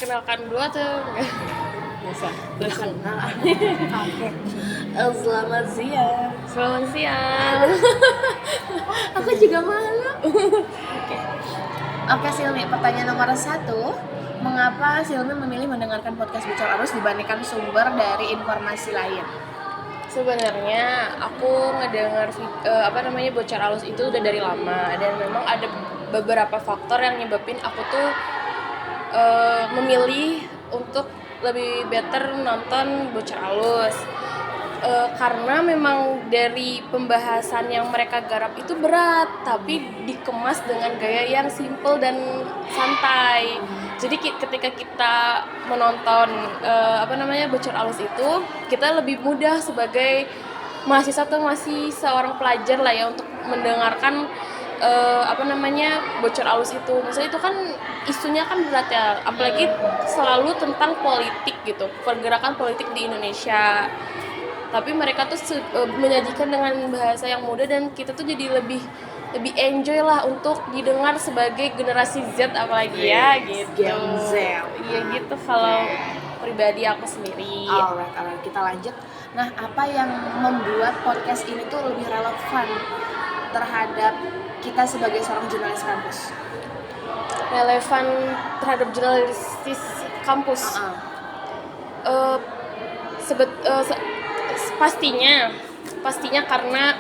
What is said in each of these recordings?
diperkenalkan dulu atau enggak? Bisa kenal. Oke. Selamat siang. Selamat siang. Aku juga malu. Oke Silmi, pertanyaan nomor 1. Mengapa Silmi memilih mendengarkan podcast Bocor Alus dibandingkan sumber dari informasi lain? Sebenarnya aku ngedengar Bocor Alus itu udah dari lama, dan memang ada beberapa faktor yang nyebabin aku tuh memilih untuk lebih better nonton Bocor Alus. Karena memang dari pembahasan yang mereka garap itu berat, tapi dikemas dengan gaya yang simple dan santai. Jadi ketika kita menonton Bocor Alus itu, kita lebih mudah sebagai mahasiswa atau masih seorang pelajar lah ya untuk mendengarkan Bocor Alus itu. Misalnya itu kan isunya kan berat ya, apalagi selalu tentang politik gitu, pergerakan politik di Indonesia. Tapi mereka tuh menyajikan dengan bahasa yang mudah, dan kita tuh jadi lebih enjoy lah untuk didengar sebagai generasi Z apalagi ya gitu. Gen Z. Iya gitu kalau pribadi aku sendiri. Alright, kita lanjut. Nah, apa yang membuat podcast ini tuh lebih relevan terhadap kita sebagai seorang jurnalis kampus? Relevan terhadap jurnalistis kampus. Pastinya karena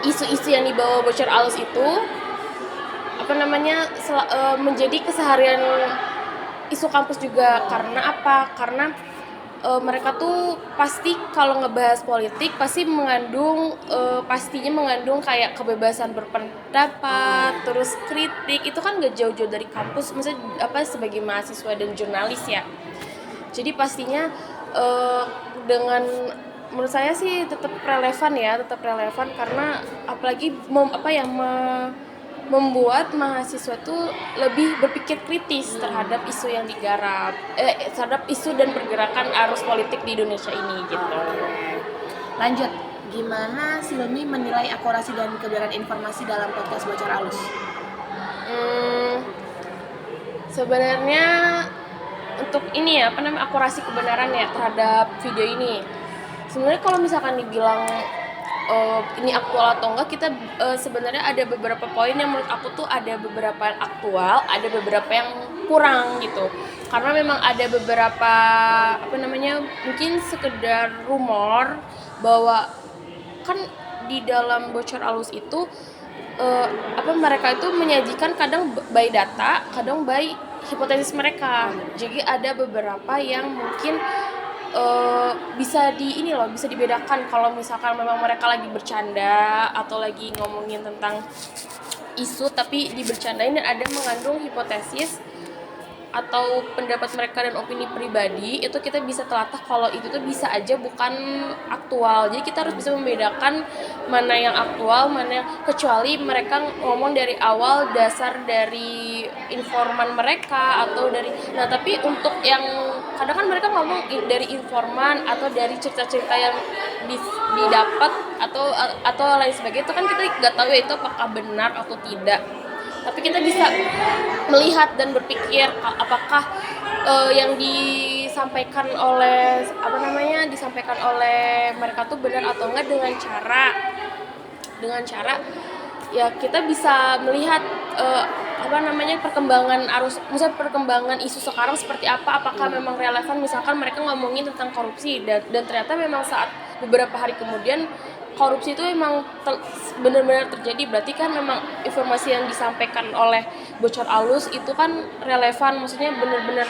isu-isu yang dibawa Bocor Alus itu menjadi keseharian isu kampus juga. Karena apa? Karena mereka tuh pasti kalau ngebahas politik pasti pastinya mengandung kayak kebebasan berpendapat, terus kritik. Itu kan gak jauh-jauh dari kampus, maksudnya sebagai mahasiswa dan jurnalis ya. Jadi pastinya dengan menurut saya sih tetap relevan karena apalagi membuat mahasiswa tuh lebih berpikir kritis terhadap isu yang digarap, terhadap isu dan pergerakan arus politik di Indonesia ini gitu. Lanjut, gimana Silmi menilai akurasi dan kebenaran informasi dalam podcast Bocor Alus? Sebenarnya untuk ini ya akurasi kebenaran ya terhadap video ini. Sebenarnya kalau misalkan dibilang ini aktual atau enggak, kita sebenarnya ada beberapa poin yang menurut aku tuh ada beberapa yang aktual, ada beberapa yang kurang gitu. Karena memang ada beberapa mungkin sekedar rumor bahwa kan di dalam Bocor Alus itu mereka itu menyajikan kadang by data, kadang by hipotesis mereka. Jadi ada beberapa yang mungkin bisa dibedakan kalau misalkan memang mereka lagi bercanda atau lagi ngomongin tentang isu tapi dibercandain, dan ada mengandung hipotesis atau pendapat mereka dan opini pribadi. Itu kita bisa telatah kalau itu tuh bisa aja bukan aktual. Jadi kita harus bisa membedakan mana yang aktual, mana yang, kecuali mereka ngomong dari awal dasar dari informan mereka atau dari tapi untuk yang kadang kan mereka ngomong dari informan atau dari cerita-cerita yang didapat atau lain sebagainya, itu kan kita nggak tahu ya itu apakah benar atau tidak. Tapi kita bisa melihat dan berpikir apakah yang disampaikan oleh mereka tuh benar atau enggak, dengan cara ya kita bisa melihat perkembangan isu sekarang seperti apa, apakah memang relevan. Misalkan mereka ngomongin tentang korupsi dan ternyata memang saat beberapa hari kemudian korupsi itu memang benar-benar terjadi, berarti kan memang informasi yang disampaikan oleh Bocor Alus itu kan relevan, maksudnya benar-benar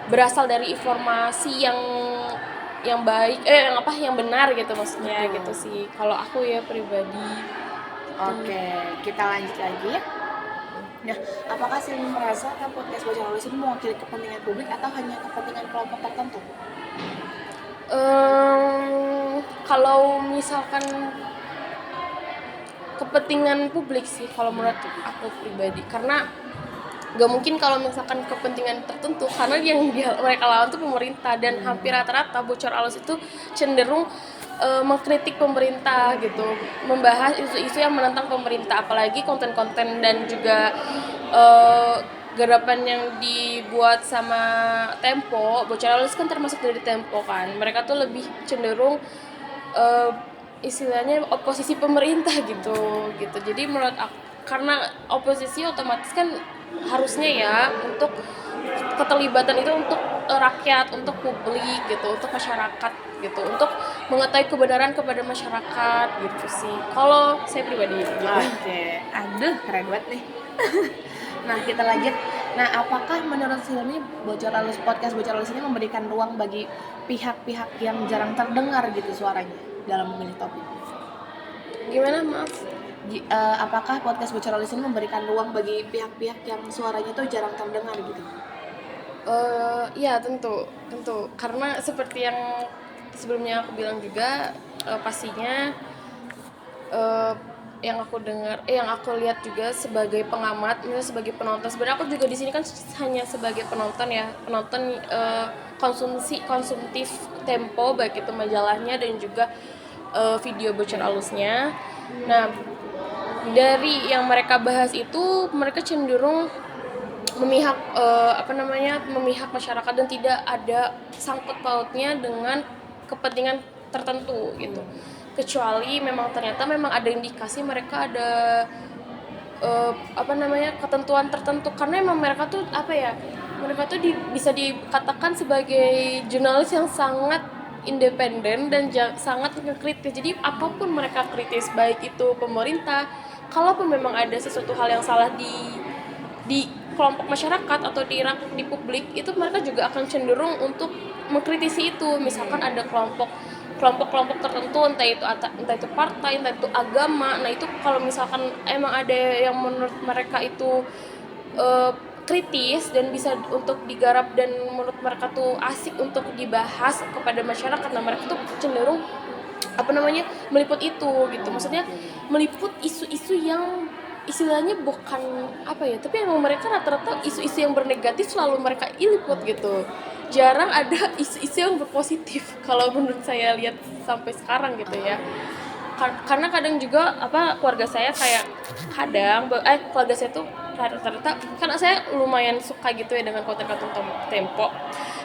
berasal dari informasi yang baik, yang benar gitu maksudnya. Gitu sih kalau aku ya pribadi. Oke, kita lanjut lagi ya. Nah, apakah Silmi merasa podcast Bocor Alus ini mewakili kepentingan publik atau hanya kepentingan kelompok tertentu? Kalau misalkan kepentingan publik sih kalau menurut aku pribadi, karena gak mungkin kalau misalkan kepentingan tertentu, karena yang mereka lawan tuh pemerintah, dan hampir rata-rata Bocor Alus itu cenderung mengkritik pemerintah gitu, membahas isu-isu yang menentang pemerintah, apalagi konten-konten dan juga garapan yang dibuat sama Tempo, Bocaralis kan termasuk dari Tempo kan. Mereka tuh lebih cenderung eh, istilahnya oposisi pemerintah gitu. Jadi menurut aku, karena oposisi otomatis kan harusnya ya untuk keterlibatan itu untuk rakyat, untuk publik gitu, untuk masyarakat gitu, untuk mengetahui kebenaran kepada masyarakat gitu sih. Kalau saya pribadi gitu. Oke, aduh keren banget nih. Nah kita lanjut. Nah apakah menurut Silmi podcast Bocor Halus ini memberikan ruang bagi pihak-pihak yang jarang terdengar gitu suaranya dalam memilih topik? Gimana, maaf? Apakah podcast Bocor Halus ini memberikan ruang bagi pihak-pihak yang suaranya tuh jarang terdengar gitu? Ya tentu karena seperti yang sebelumnya aku bilang juga, pastinya yang aku dengar, yang aku lihat juga sebagai pengamat, misalnya sebagai penonton. Sebenarnya aku juga di sini kan hanya sebagai penonton ya, penonton konsumtif Tempo, baik itu majalahnya dan juga video Bocor Alusnya. Nah, dari yang mereka bahas itu, mereka cenderung memihak memihak masyarakat dan tidak ada sangkut pautnya dengan kepentingan tertentu gitu, kecuali memang ternyata memang ada indikasi mereka ada ketentuan tertentu, karena emang mereka tuh bisa dikatakan sebagai jurnalis yang sangat independen dan sangat ngekritis. Jadi apapun mereka kritis, baik itu pemerintah, kalaupun memang ada sesuatu hal yang salah di kelompok masyarakat atau di publik, itu mereka juga akan cenderung untuk mengkritisi itu. Misalkan ada kelompok tertentu, entah itu partai, entah itu agama. Nah itu kalau misalkan emang ada yang menurut mereka itu kritis dan bisa untuk digarap dan menurut mereka tuh asik untuk dibahas kepada masyarakat, nah mereka tuh cenderung meliput itu gitu. Maksudnya meliput isu-isu yang istilahnya bukan tapi emang mereka rata-rata isu-isu yang bernegatif selalu mereka liput gitu. Jarang ada isu-isu yang berpositif kalau menurut saya lihat sampai sekarang gitu ya. Karena kadang juga keluarga saya kayak keluarga saya tuh rata-rata, karena saya lumayan suka gitu ya dengan konten-konten Tempo.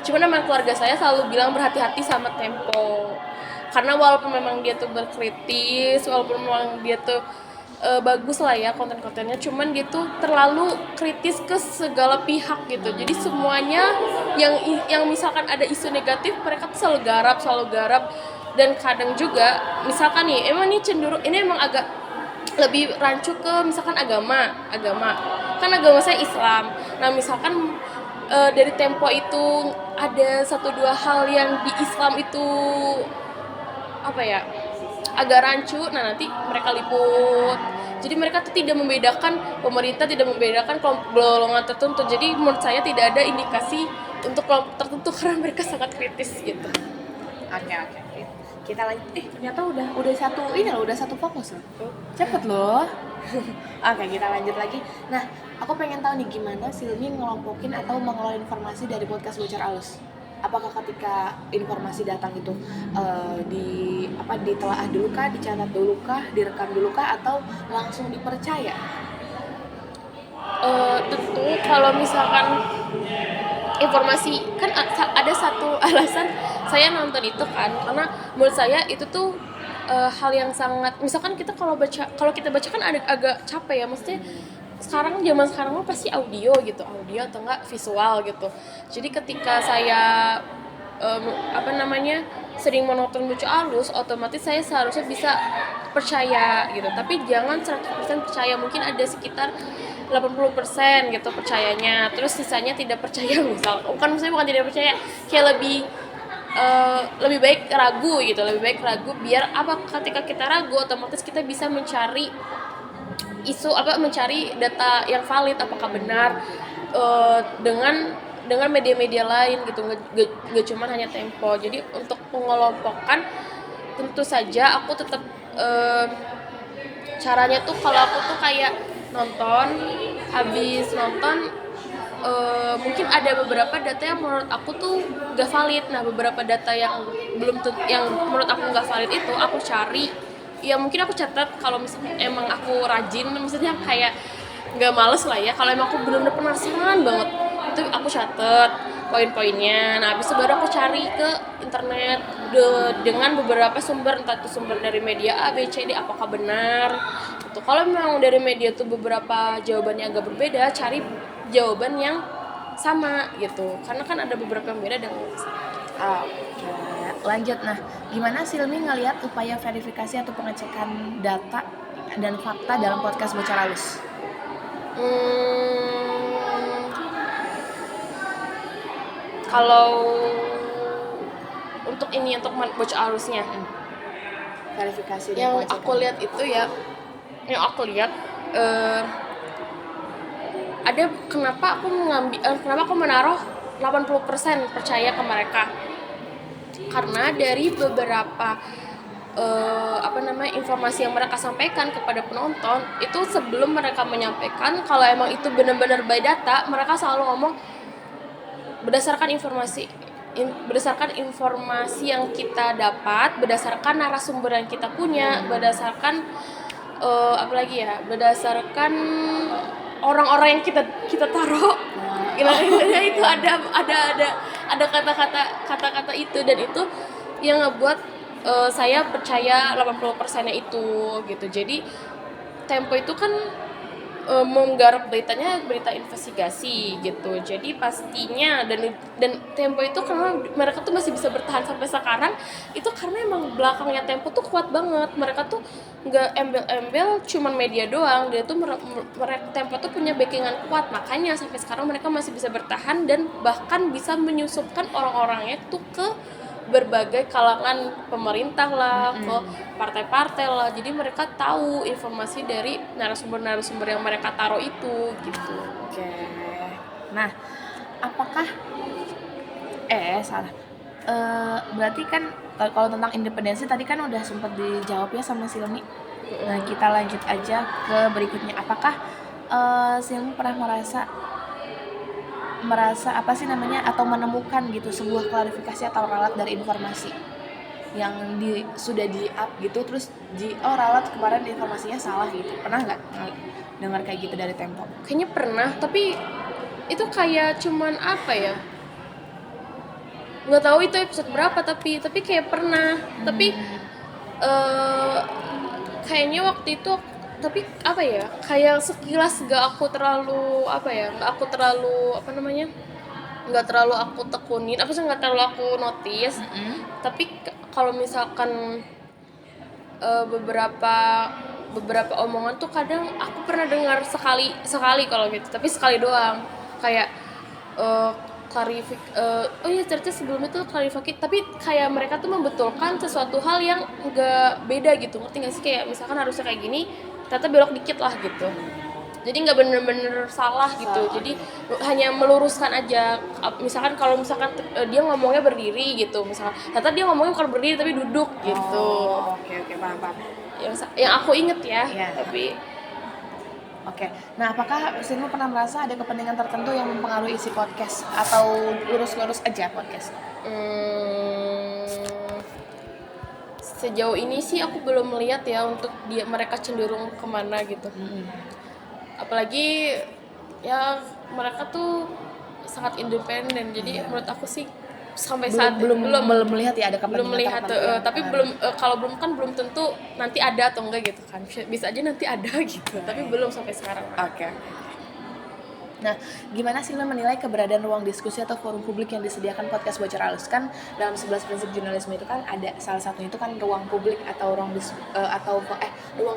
Cuman memang keluarga saya selalu bilang berhati-hati sama Tempo. Karena walaupun memang dia tuh berkritis, walaupun memang dia tuh bagus lah ya konten-kontennya, cuman dia tuh terlalu kritis ke segala pihak gitu. Jadi semuanya yang misalkan ada isu negatif, mereka tuh selalu garap. Dan kadang juga misalkan nih emang nih cenderung ini emang agak lebih rancu ke misalkan agama kan agama saya Islam. Nah misalkan dari Tempo itu ada 1-2 hal yang di Islam itu agak rancu, nah nanti mereka liput. Jadi mereka tuh tidak membedakan, pemerintah tidak membedakan golongan tertentu. Jadi menurut saya tidak ada indikasi untuk kelompok tertentu karena mereka sangat kritis gitu. Oke. Kita lanjut. Ternyata udah satu fokus loh. Cepet loh. Oke, kita lanjut lagi. Nah, aku pengen tahu nih gimana Silmi ngelompokin atau mengelola informasi dari podcast Bocor Halus. Apakah ketika informasi datang itu ditelaah dulu kah, dicatat dulu kah, direkam dulu kah, atau langsung dipercaya? Tentu kalau misalkan informasi, kan ada satu alasan saya nonton itu kan, karena menurut saya itu tuh hal yang sangat, misalkan kalau kita baca kan agak capek ya, maksudnya zaman sekarang mah pasti audio atau enggak visual gitu. Jadi ketika saya sering menonton Bocor Halus, otomatis saya seharusnya bisa percaya gitu. Tapi jangan 100% percaya, mungkin ada sekitar 80% gitu percayanya, terus sisanya tidak percaya. Bukan tidak percaya, kayak lebih baik ragu gitu, biar ketika kita ragu otomatis kita bisa mencari mencari data yang valid, apakah benar dengan media-media lain gitu, nggak cuma hanya Tempo. Jadi untuk mengelompokkan, tentu saja aku tetap caranya tuh, kalau aku tuh kayak habis nonton mungkin ada beberapa data yang menurut aku tuh gak valid. Nah beberapa data yang menurut aku gak valid itu aku cari, ya mungkin aku catat kalau misalnya emang aku rajin, maksudnya kayak nggak males lah ya. Kalau emang aku bener-bener penasaran banget, itu aku catet poin-poinnya. Nah habis itu baru aku cari ke internet dengan beberapa sumber, entah itu sumber dari media A, B, C, D, apakah benar gitu. Kalau memang dari media tuh beberapa jawabannya agak berbeda, cari jawaban yang sama gitu, karena kan ada beberapa yang beda dan Oke, lanjut. Nah, gimana Silmi ngelihat upaya verifikasi atau pengecekan data dan fakta dalam podcast Bocor Halus? Kalau untuk ini, untuk bocor halusnya, Verifikasi dan yang pengecekan. aku lihat itu ya, yang aku lihat ada kenapa aku menaruh 80% percaya ke mereka, karena dari beberapa informasi yang mereka sampaikan kepada penonton itu, sebelum mereka menyampaikan kalau emang itu benar-benar by data, mereka selalu ngomong berdasarkan informasi yang kita dapat, berdasarkan narasumber yang kita punya, berdasarkan berdasarkan orang-orang yang kita taruh. Itu ada kata-kata itu, dan itu yang ngebuat saya percaya 80%-nya itu gitu. Jadi Tempo itu kan menggarap beritanya berita investigasi gitu. Jadi pastinya dan Tempo itu, karena mereka tuh masih bisa bertahan sampai sekarang, itu karena emang belakangnya Tempo tuh kuat banget. Mereka tuh nggak embel-embel cuman media doang, dia tuh Tempo tuh punya backingan kuat, makanya sampai sekarang mereka masih bisa bertahan dan bahkan bisa menyusupkan orang-orangnya tuh ke berbagai kalangan pemerintah lah, ke partai-partai lah. Jadi mereka tahu informasi dari narasumber yang mereka taruh itu gitu. Oke. Nah, apakah salah. Berarti kan kalau tentang independensi tadi kan udah sempat dijawab ya sama Silmi. Nah, kita lanjut aja ke berikutnya. Apakah Silmi pernah merasa apa sih namanya, atau menemukan gitu sebuah klarifikasi atau ralat dari informasi yang sudah di up gitu, terus ralat kemarin informasinya salah gitu, pernah nggak dengar kayak gitu dari Tempo? Kayaknya pernah, tapi itu kayak cuman apa ya, nggak tahu itu episode berapa, tapi kayak pernah. Tapi kayaknya waktu itu, tapi apa ya, kayak sekilas nggak aku terlalu aku tekunin, nggak terlalu aku notice. Tapi kalau misalkan beberapa omongan tuh kadang aku pernah dengar sekali kalau gitu, tapi sekali doang, kayak ternyata sebelum itu klarifikasi, tapi kayak mereka tuh membetulkan sesuatu hal yang nggak beda gitu, ngerti nggak sih? Kayak misalkan harusnya kayak gini, ternyata belok dikit lah gitu. Jadi nggak bener-bener salah gitu. Jadi hanya meluruskan aja. Misalkan kalau dia ngomongnya berdiri gitu, misalkan ternyata dia ngomongnya bukan berdiri tapi duduk gitu. Oke, paham. Yang aku inget ya. Tapi Oke. Nah, apakah Silmi pernah merasa ada kepentingan tertentu yang mempengaruhi isi podcast, atau lurus-lurus aja podcast? Sejauh ini sih aku belum melihat ya untuk mereka cenderung kemana gitu. Apalagi ya mereka tuh sangat independen, jadi menurut aku sih sampai saat belum melihat ya ada kepentingan belum melihat tapi kalau belum tentu nanti ada atau enggak gitu kan, bisa aja nanti ada gitu, tapi belum sampai sekarang. Oke. Nah, gimana sih menilai keberadaan ruang diskusi atau forum publik yang disediakan podcast Bocor Halus? Kan dalam 11 prinsip jurnalisme itu kan ada salah satunya itu kan ruang publik atau ruang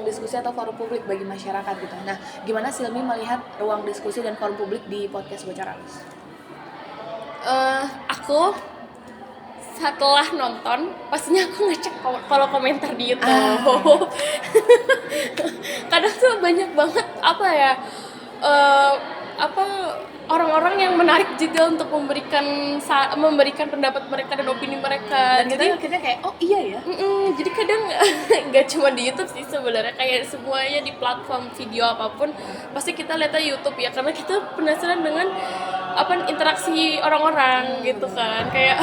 diskusi atau forum publik bagi masyarakat gitu. Nah, gimana Silmi melihat ruang diskusi dan forum publik di podcast Bocor Halus? Aku setelah nonton pastinya aku ngecek kalau komentar di YouTube. Kadang tuh banyak banget orang-orang yang menarik juga untuk memberikan pendapat mereka dan opini mereka. Dan jadi kita kayak iya ya. Jadi kadang nggak cuma di YouTube sih sebenarnya, kayak semuanya di platform video apapun pasti kita lihatnya YouTube ya, karena kita penasaran dengan interaksi orang-orang gitu kan. Kayak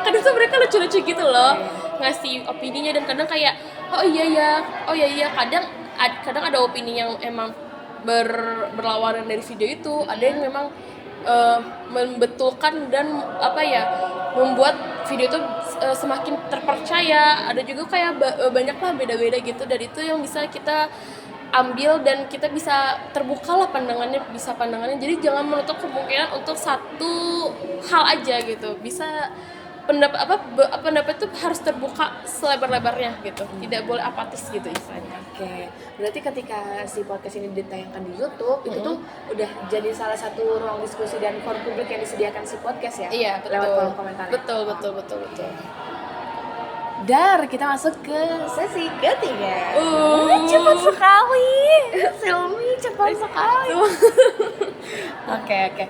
kadang tuh mereka lucu-lucu gitu loh ngasih opininya, dan kadang kayak oh iya kadang ada opini yang emang berlawanan dari video itu, ada yang memang membetulkan dan membuat video itu semakin terpercaya. Ada juga kayak banyak lah beda-beda gitu, dan itu yang bisa kita ambil dan kita bisa terbuka lah pandangannya. Jadi jangan menutup kemungkinan untuk satu hal aja gitu. Bisa pendapat itu harus terbuka selebar-lebarnya gitu. Tidak boleh apatis gitu istilahnya. Oke, berarti ketika si podcast ini ditayangkan di YouTube, itu tuh udah jadi salah satu ruang diskusi dan forum publik yang disediakan si podcast ya? Iya, betul. Lewat kolom komentar. Betul. Dar, kita masuk ke sesi ketiga. Cepat sekali. Silmi cepat sekali. Oke.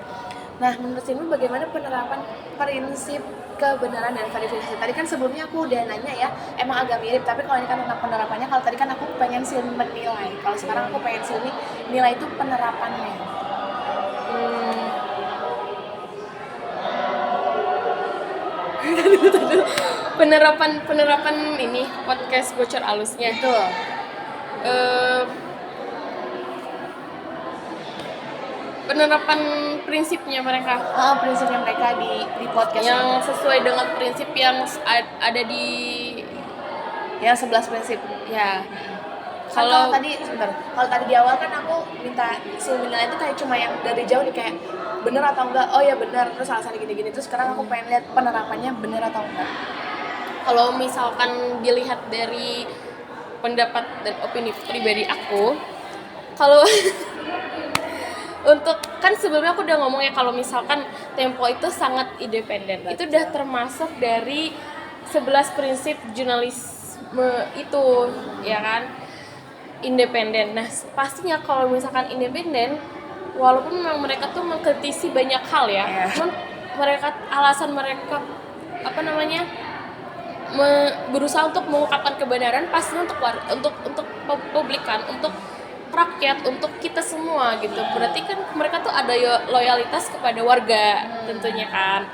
Nah, menurut Silmi bagaimana penerapan prinsip kebenaran dan verifikasi? Tadi kan sebelumnya aku udah nanya ya, emang agak mirip, tapi kalau ini kan tentang penerapannya. Kalau tadi kan aku pengen Silmi menilai, kalau sekarang aku pengen Silmi nilai itu penerapannya. Penerapan ini podcast bocor alusnya. Betul. Penerapan prinsipnya mereka. Prinsipnya mereka di podcast yang sesuai dengan prinsip yang ada di yang 11 prinsip. Ya. Kalau tadi di awal kan aku minta Silmi nilai itu kayak cuma yang dari jauh nih, kayak bener atau enggak. Oh ya bener, terus alasannya gini-gini. Terus sekarang aku pengen lihat penerapannya bener atau enggak. Kalau misalkan dilihat dari pendapat dan opini pribadi aku, kalau untuk kan sebelumnya aku udah ngomong ya, kalau misalkan Tempo itu sangat independen. Itu udah termasuk dari 11 prinsip jurnalisme itu, ya kan? Independen. Nah, pastinya kalau misalkan independen, walaupun memang mereka tuh mengkritisi banyak hal ya, alasan mereka berusaha untuk mengungkapkan kebenaran pastinya untuk publikan, untuk rakyat, untuk kita semua gitu. Berarti kan mereka tuh ada loyalitas kepada warga tentunya kan.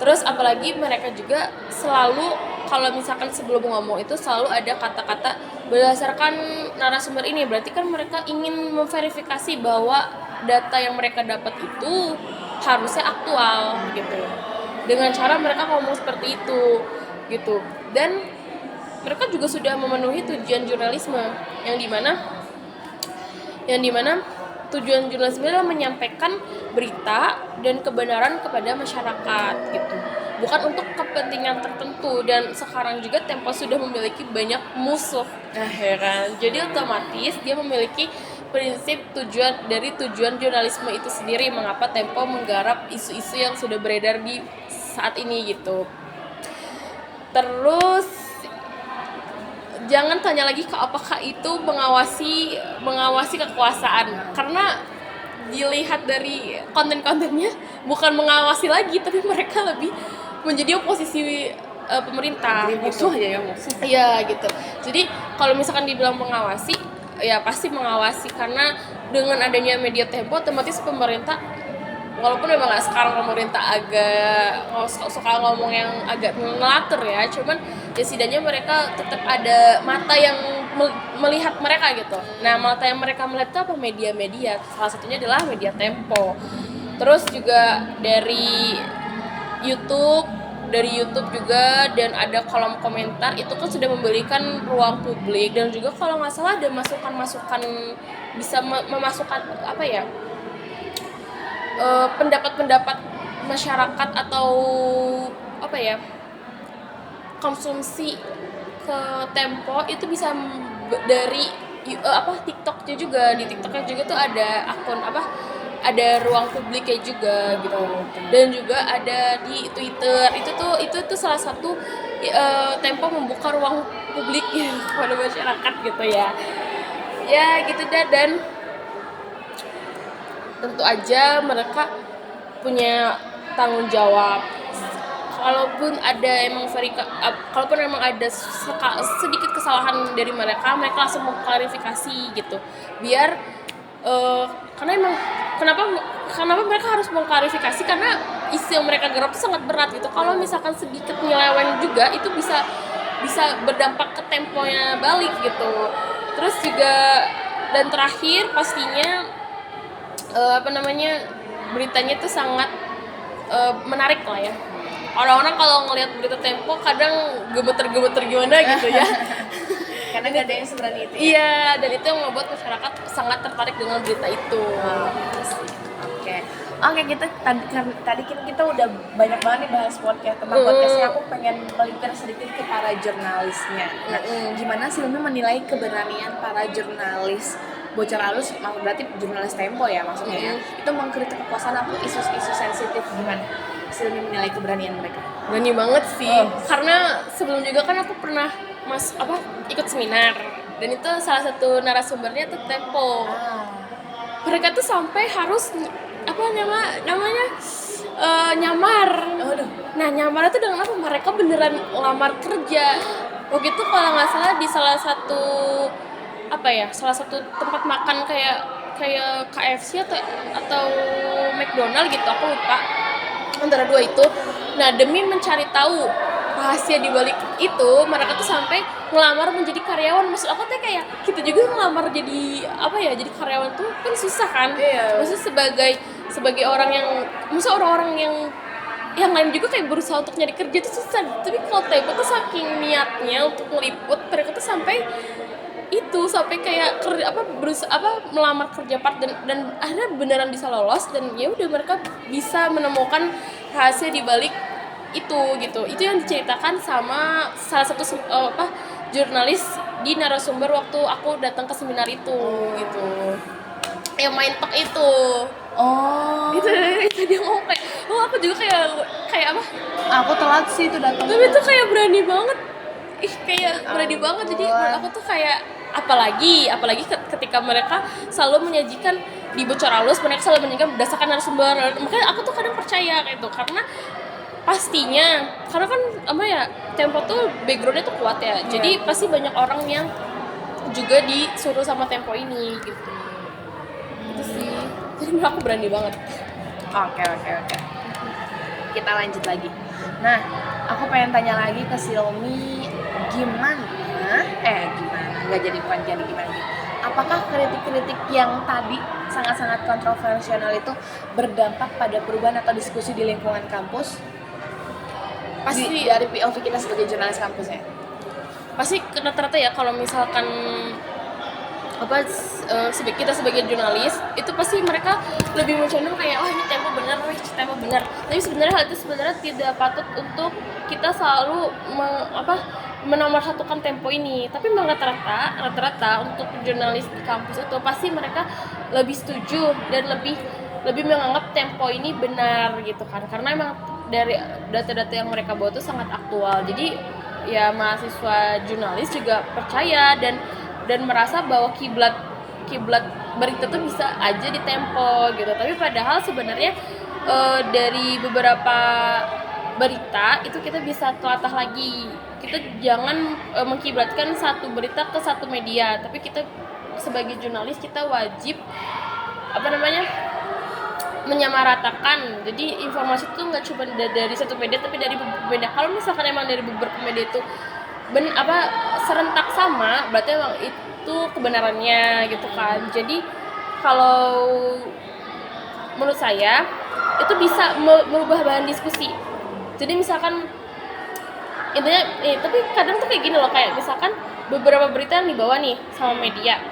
Terus apalagi mereka juga selalu, kalau misalkan sebelum ngomong itu selalu ada kata-kata berdasarkan narasumber ini, berarti kan mereka ingin memverifikasi bahwa data yang mereka dapat itu harusnya aktual gitu. Dengan cara mereka ngomong seperti itu gitu. Dan mereka juga sudah memenuhi tujuan jurnalisme yang dimana tujuan jurnalisme adalah menyampaikan berita dan kebenaran kepada masyarakat gitu, bukan untuk kepentingan tertentu. Dan sekarang juga Tempo sudah memiliki banyak musuh, ya kan? Jadi otomatis dia memiliki prinsip tujuan jurnalisme itu sendiri, mengapa Tempo menggarap isu-isu yang sudah beredar di saat ini gitu. Terus jangan tanya lagi ke apakah itu mengawasi kekuasaan, karena dilihat dari konten-kontennya bukan mengawasi lagi, tapi mereka lebih menjadi oposisi pemerintah. Jadi musuh aja ya, musuh. Iya gitu. Jadi kalau misalkan dibilang mengawasi, ya pasti mengawasi, karena dengan adanya media Tempo otomatis pemerintah, walaupun memang nggak sekarang pemerintah agak suka ngomong yang agak ngelatur ya, cuman ya setidaknya mereka tetap ada mata yang melihat mereka gitu. Nah, mata yang mereka melihat itu apa? Media-media, salah satunya adalah media Tempo. Terus juga dari YouTube juga, dan ada kolom komentar itu kan sudah memberikan ruang publik, dan juga kalau nggak salah ada masukan bisa memasukkan pendapat-pendapat masyarakat atau konsumsi ke Tempo itu bisa dari TikToknya juga. Di TikToknya juga tuh ada akun ada ruang publiknya juga gitu. Dan juga ada di Twitter. Itu tuh salah satu Tempo membuka ruang publik kepada masyarakat gitu ya. Ya gitu dah. Dan tentu aja mereka punya tanggung jawab. Kalaupun memang ada sedikit kesalahan dari mereka langsung mengklarifikasi gitu. Biar kenapa mereka harus mengklarifikasi, karena isu yang mereka garap itu sangat berat gitu. Kalau misalkan sedikit nyeleweng juga itu bisa berdampak ke temponya balik gitu. Terus juga, dan terakhir pastinya apa namanya, beritanya tuh sangat menarik lah ya. Orang-orang kalau ngelihat berita Tempo kadang gemeter-gemeter gimana gitu ya. Karena nggak ada yang seberani itu. Iya, dan itu yang membuat masyarakat sangat tertarik dengan berita itu. Oke. Oke, tadi kita udah banyak banget nih bahas podcast tentang podcastnya. Aku pengen melipir sedikit ke para jurnalisnya. Nah, gimana Silmi menilai keberanian para jurnalis Bocor Halus, berarti jurnalis Tempo ya maksudnya ya, itu mengkritik kekuasaan atau isu-isu sensitif, gimana Silmi menilai keberanian mereka? Berani banget sih, karena sebelum juga kan aku pernah ikut seminar, dan itu salah satu narasumbernya tuh Tempo. Mereka tuh sampai harus namanya nyamar. Nah, nyamarnya tuh dengan apa? Mereka beneran lamar kerja. Waktu itu kalau nggak salah di salah satu tempat makan kayak KFC atau McDonald gitu, aku lupa, antara dua itu. Nah, demi mencari tahu rahasia di balik itu, mereka tuh sampai ngelamar menjadi karyawan. Maksud aku tuh kayak kita juga ngelamar jadi jadi karyawan tuh kan susah kan. Maksudnya sebagai orang yang, orang-orang yang lain juga kayak berusaha untuk nyari kerja itu susah. Tapi kalau Tempo tuh saking niatnya untuk meliput, mereka tuh sampai kayak melamar kerja part dan akhirnya beneran bisa lolos, dan ya udah mereka bisa menemukan rahasia di balik itu gitu. Itu yang diceritakan sama salah satu jurnalis di narasumber waktu aku datang ke seminar itu gitu. Yang main talk itu. Itu dia ngomong kayak, aku juga kayak apa? Aku telat sih itu datang. Tapi itu kayak berani banget. Berani banget. Jadi aku tuh kayak apalagi ketika mereka selalu menyajikan di Bocor Halus, mereka selalu menyajikan berdasarkan narasumber. Makanya aku tuh kadang percaya gitu, karena pastinya, karena kan Tempo tuh backgroundnya tuh kuat ya. Jadi pasti banyak orang yang juga disuruh sama Tempo ini gitu. Itu sih. Jadi aku berani banget. Oke. Kita lanjut lagi. Nah, aku pengen tanya lagi ke Silmi, gimana? Apakah kritik-kritik yang tadi sangat-sangat kontroversial itu berdampak pada perubahan atau diskusi di lingkungan kampus? Pasti dari POV kita sebagai jurnalis kampus ya. Pasti rata-rata ya, kalau misalkan kita sebagai jurnalis itu pasti mereka lebih mencondong kayak ini Tempo benar. Tapi sebenarnya hal itu tidak patut untuk kita selalu menomorsatukan Tempo ini. Tapi rata-rata untuk jurnalis di kampus itu pasti mereka lebih setuju dan lebih menganggap Tempo ini benar gitu kan, karena emang dari data-data yang mereka bawa itu sangat aktual. Jadi ya mahasiswa jurnalis juga percaya dan merasa bahwa kiblat berita tuh bisa aja di Tempo gitu. Tapi padahal sebenarnya dari beberapa berita itu kita bisa telatah lagi. Kita jangan mengkiblatkan satu berita ke satu media, tapi kita sebagai jurnalis kita wajib menyamaratakan. Jadi informasi itu nggak cuma dari satu media, tapi dari beberapa media. Kalau misalkan emang dari beberapa media itu serentak sama, berarti emang itu kebenarannya gitu kan. Jadi kalau menurut saya itu bisa merubah bahan diskusi. Jadi misalkan intinya tapi kadang tuh kayak gini loh, kayak misalkan beberapa berita yang dibawa nih sama media.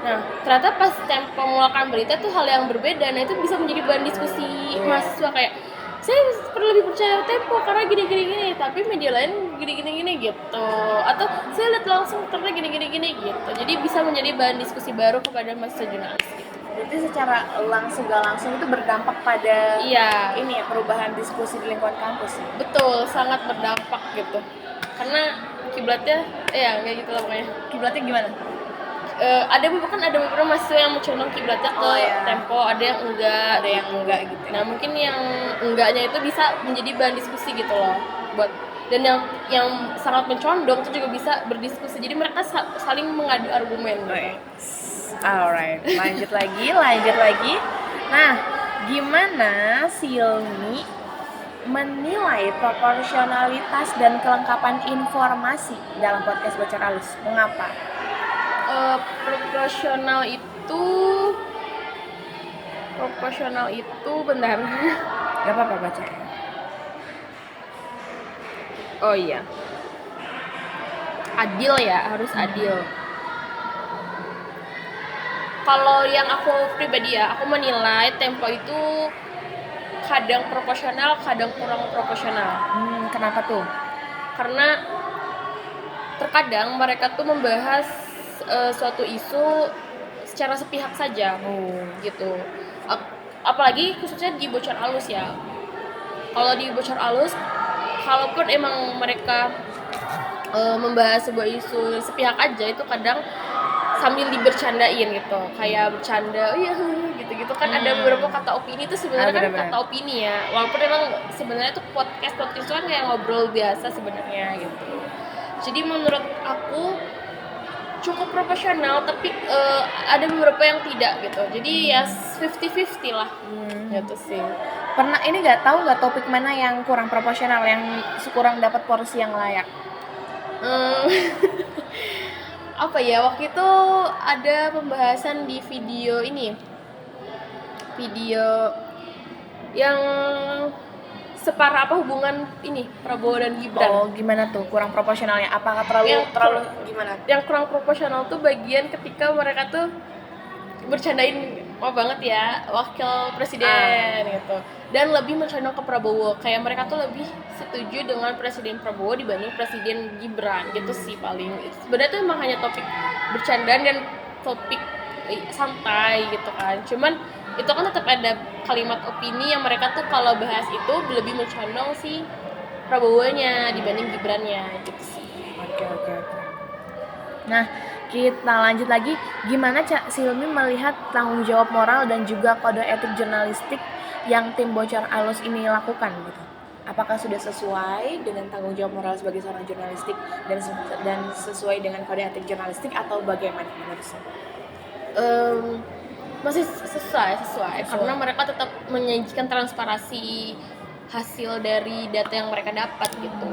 Nah, ternyata pas Tempo mengeluarkan berita tuh hal yang berbeda. Nah, itu bisa menjadi bahan diskusi mahasiswa kayak, saya perlu lebih percaya Tempo karena gini, tapi media lain gini gitu. Atau saya lihat langsung ternyata gini gitu. Jadi bisa menjadi bahan diskusi baru kepada mahasiswa jurnalis gitu. Berarti secara langsung gak langsung itu berdampak pada perubahan diskusi di lingkungan kampus. Betul, sangat berdampak gitu. Karena kiblatnya kayak gitu lah pokoknya. Kiblatnya gimana? Ada beberapa mahasiswa yang mencondong kiblatnya ke Tempo, ada yang enggak gitu. Nah, mungkin yang enggaknya itu bisa menjadi bahan diskusi gitu loh. Dan yang sangat mencondong itu juga bisa berdiskusi. Jadi mereka saling mengadu argumen gitu. Alright, lanjut lagi. Nah, gimana Silmi menilai proporsionalitas dan kelengkapan informasi dalam podcast Bocor Halus? Mengapa? proporsional itu bentar. Gak apa-apa baca. Oh iya. Adil ya, harus adil. Kalau yang aku pribadi ya, aku menilai Tempo itu kadang proporsional, kadang kurang proporsional. Kenapa tuh? Karena terkadang mereka tuh membahas suatu isu secara sepihak saja, gitu. Apalagi khususnya di Bocor Alus ya. Kalau di Bocor Alus, kalaupun emang mereka membahas sebuah isu sepihak aja, itu kadang sambil dibercandain gitu, kayak bercanda, iya gitu-gitu kan. Ada beberapa kata opini itu sebenarnya kan kata opini ya, walaupun emang sebenarnya itu podcast itu kan kayak ngobrol biasa sebenarnya gitu. Jadi menurut aku cukup profesional, tapi ada beberapa yang tidak gitu. Jadi ya 50-50 lah. Gitu sih. Pernah ini tahu nggak topik mana yang kurang proporsional, yang kurang dapat porsi yang layak? Apa ya, waktu itu ada pembahasan di video ini, video yang separah apa hubungan ini Prabowo dan Gibran. Oh, gimana tuh kurang proporsionalnya? Apakah terlalu gimana? Yang kurang proporsional tuh bagian ketika mereka tuh bercandain banget ya wakil presiden gitu, dan lebih mencondong ke Prabowo, kayak mereka tuh lebih setuju dengan Presiden Prabowo dibanding Presiden Gibran gitu sih. Paling sebenarnya tuh emang hanya topik bercandaan dan topik santai gitu kan, cuman itu kan tetap ada kalimat opini yang mereka tuh kalau bahas itu lebih mencondong si Prabowo-nya dibanding Gibran-nya gitu sih. Oke. Nah, kita lanjut lagi, gimana Cak Silmi melihat tanggung jawab moral dan juga kode etik jurnalistik yang tim Bocor Alus ini lakukan gitu? Apakah sudah sesuai dengan tanggung jawab moral sebagai seorang jurnalistik dan sesuai dengan kode etik jurnalistik, atau bagaimana menurut saya? Masih sesuai karena mereka tetap menyajikan transparansi hasil dari data yang mereka dapat gitu.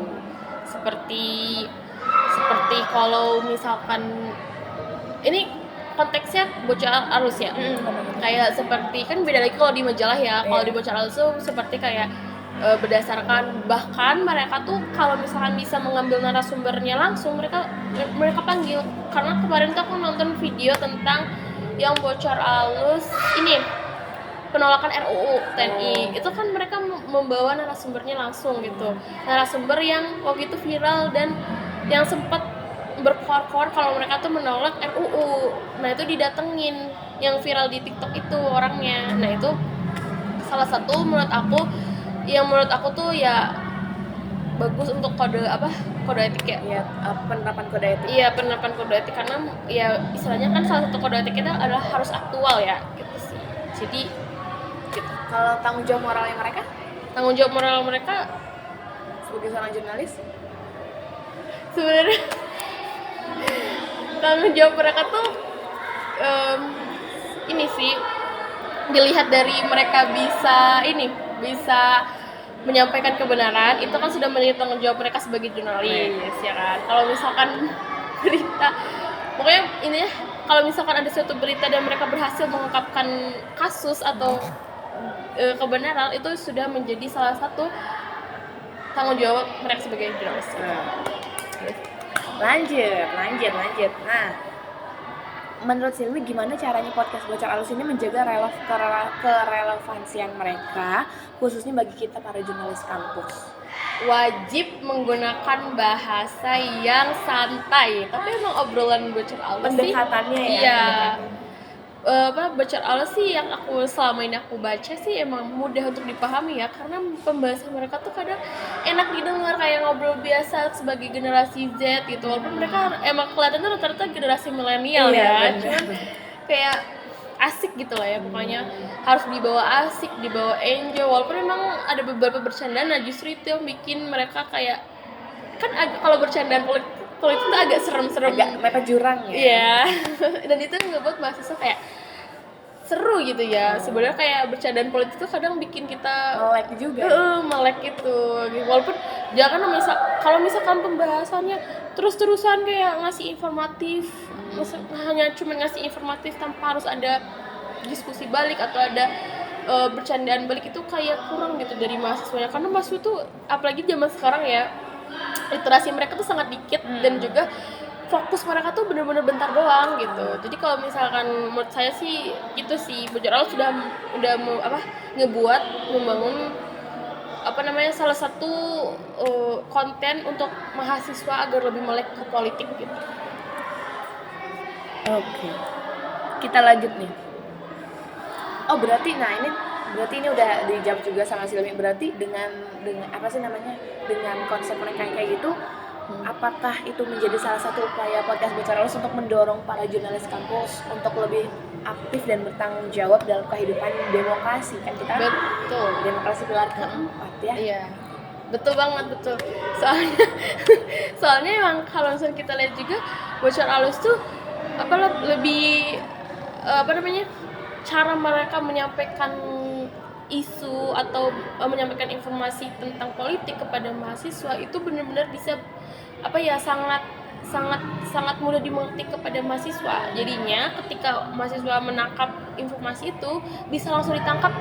Seperti kalau misalkan ini konteksnya Bocor Alus ya, kayak seperti kan beda lagi kalau di majalah ya. Kalau di Bocor Alus tuh seperti kayak berdasarkan, bahkan mereka tuh kalau misalkan bisa mengambil narasumbernya langsung, mereka panggil. Karena kemarin tuh aku nonton video tentang yang Bocor Alus ini penolakan RUU TNI, itu kan mereka membawa narasumbernya langsung gitu, narasumber yang waktu itu viral dan yang sempat berkoar-koar kalau mereka tuh menolak RUU. Nah itu didatengin yang viral di TikTok itu orangnya. Nah itu salah satu menurut aku tuh ya bagus untuk kode etik ya. Penerapan kode etik. Iya, penerapan kode etik, karena ya istilahnya kan salah satu kode etik kita adalah harus aktual ya gitu sih. Jadi gitu. Kalau tanggung jawab moralnya mereka? Tanggung jawab moral mereka Sebagai seorang jurnalis? Sebenarnya tanggung jawab mereka tuh ini sih, dilihat dari mereka bisa menyampaikan kebenaran, itu kan sudah menjadi tanggung jawab mereka sebagai jurnalis ya kan. Kalau misalkan berita, pokoknya ini ya, kalau misalkan ada suatu berita dan mereka berhasil mengungkapkan kasus atau kebenaran, itu sudah menjadi salah satu tanggung jawab mereka sebagai jurnalis. Lanjut. Nah, menurut Silmi gimana caranya podcast Bocor Alus ini menjaga kerelevansian mereka, khususnya bagi kita para jurnalis kampus? Wajib menggunakan bahasa yang santai, tapi emang obrolan Bocor Alus sih pendekatannya ya. Iya. Bocor Alus sih yang aku selama ini aku baca sih emang mudah untuk dipahami ya, karena pembahasan mereka tuh kadang enak didengar, kayak ngobrol biasa sebagai generasi Z gitu. Walaupun mereka emang kelihatannya rata-rata generasi milenial ya, cuman kayak asik gitu lah ya, pokoknya harus dibawa asik, dibawa enjoy. Walaupun emang ada beberapa bercandaan, nah justru itu yang bikin mereka kayak kan kalau bercandaan politik itu agak serem-serem, agak mepet jurang ya. Iya. Dan itu ngebuat mahasiswa kayak seru gitu ya. Sebenarnya kayak bercandaan politik itu kadang bikin kita melek juga. Melek itu. Walaupun jangan kalau misalkan pembahasannya terus-terusan kayak ngasih informatif, hanya cuma ngasih informatif tanpa harus ada diskusi balik atau ada bercandaan balik itu kayak kurang gitu dari mahasiswanya, karena mahasiswa tuh apalagi zaman sekarang ya, literasi mereka tuh sangat dikit dan juga fokus mereka tuh bener-bener bentar doang gitu. Jadi kalau misalkan menurut saya sih itu sih Bocor Alus udah membangun salah satu konten untuk mahasiswa agar lebih melek ke politik gitu. Oke. Kita lanjut nih. Oh, berarti ini udah dijawab juga sama Silmi. Berarti dengan apa sih namanya? Dengan konsep mereka yang kayak gitu, apakah itu menjadi salah satu upaya podcast Bocor Alus untuk mendorong para jurnalis kampus untuk lebih aktif dan bertanggung jawab dalam kehidupan demokrasi? Kan kita Betul. demokrasi pilar keempat ya. Iya. Betul banget, betul. Soalnya emang kalau misalnya kita lihat juga Bocor Alus tuh lebih cara mereka menyampaikan isu atau menyampaikan informasi tentang politik kepada mahasiswa itu benar-benar bisa sangat mudah dimengerti kepada mahasiswa. Jadinya ketika mahasiswa menangkap informasi itu bisa langsung ditangkap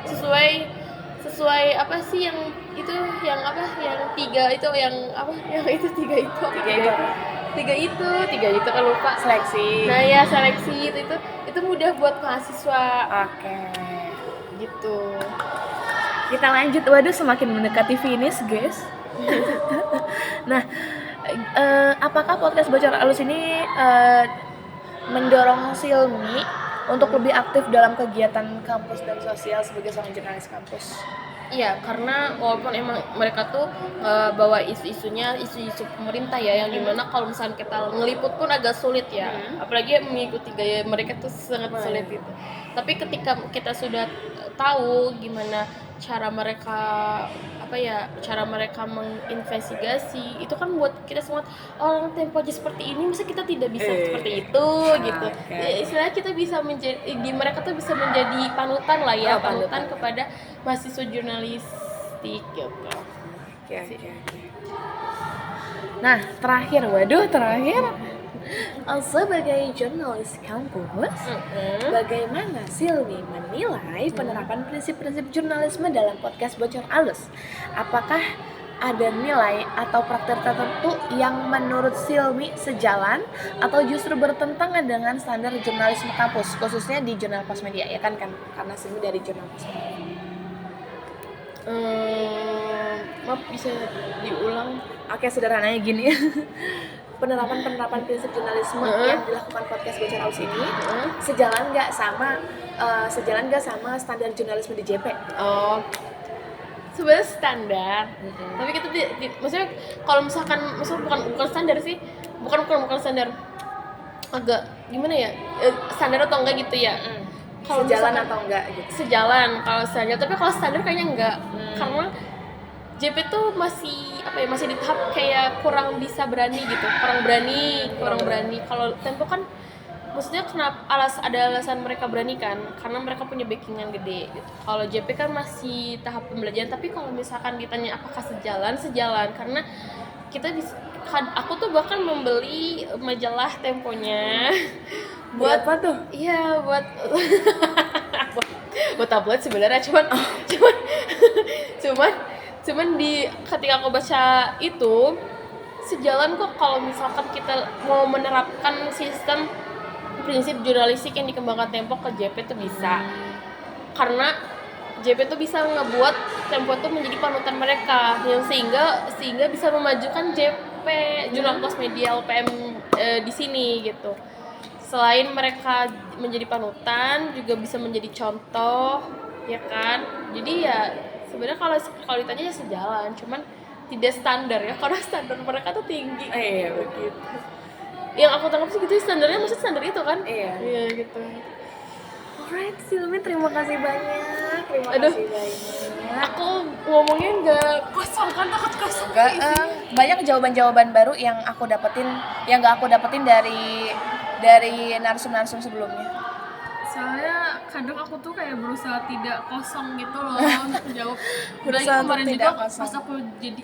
sesuai apa sih yang tiga itu kan lupa. Seleksi. Nah ya, seleksi itu mudah buat mahasiswa. Oke. Gitu. Kita lanjut. Waduh, semakin mendekati finish, guys. Nah, apakah podcast Bocor Alus ini mendorong Silmi untuk lebih aktif dalam kegiatan kampus dan sosial sebagai seorang jurnalis kampus? Iya, karena walaupun emang mereka tuh bawa isu-isunya isu-isu pemerintah ya, yang dimana kalau misalnya kita ngeliput pun agak sulit ya, apalagi mengikuti gaya mereka tuh sangat sulit gitu. Tapi ketika kita sudah tahu gimana cara mereka menginvestigasi, itu kan buat kita semua orang Tempo aja seperti ini, masa kita tidak bisa seperti itu gitu. Ya, istilahnya kita bisa mereka tuh bisa menjadi panutan lah ya, panutan kepada mahasiswa jurnalistik gitu. Oke. Nah, terakhir sebagai jurnalis kampus, bagaimana Silmi menilai penerapan prinsip-prinsip jurnalisme dalam podcast Bocor Alus? Apakah ada nilai atau praktek tertentu yang menurut Silmi sejalan atau justru bertentangan dengan standar jurnalisme kampus, khususnya di Jurnal Pos Media ya kan karena Silmi dari Jurnal Pos Media. Maaf, bisa diulang? Oke, sederhananya gini. Penerapan prinsip jurnalisme yang dilakukan podcast Bocor Alus ini sejalan nggak sama standar jurnalisme di JP? Oh, sebenarnya standar. Tapi kita maksudnya kalau misalkan bukan standar sih, bukan standar, agak gimana ya, standar atau enggak gitu ya. Kalau sejalan atau enggak gitu? Sejalan kalau standar, tapi kalau standar kayaknya enggak, karena JP tuh masih di tahap kayak kurang berani. Kalau Tempo kan maksudnya kenapa ada alasan mereka berani kan, karena mereka punya backingan gede gitu. Kalau JP kan masih tahap pembelajaran, tapi kalau misalkan ditanya apakah sejalan karena kita aku tuh bahkan membeli majalah Temponya buat apa tuh? Iya, buat tablet sebenarnya, cuman ketika aku baca itu sejalan kok kalau misalkan kita mau menerapkan sistem prinsip jurnalistik yang dikembangkan Tempo ke JP tuh bisa. Karena JP tuh bisa ngebuat Tempo tuh menjadi panutan mereka, yang sehingga bisa memajukan JP, Jurnal Pos Media LPM di sini gitu. Selain mereka menjadi panutan, juga bisa menjadi contoh, ya kan? Jadi ya sebenarnya kalau ditanya ya sejalan, cuman tidak standar ya, karena standar mereka tuh tinggi. Iya begitu. Yang aku tangkap sih gitu, standarnya maksudnya standar itu kan? Iya gitu. Alright, Silmi, terima kasih banyak. Aku ngomongnya nggak kosong kan, takut kosong. Banyak jawaban-jawaban baru yang nggak aku dapetin dari narsum-narsum sebelumnya. Soalnya kadang aku tuh kayak berusaha tidak kosong gitu loh untuk jawab. Berusaha untuk kemarin tidak juga kosong. pas aku jadi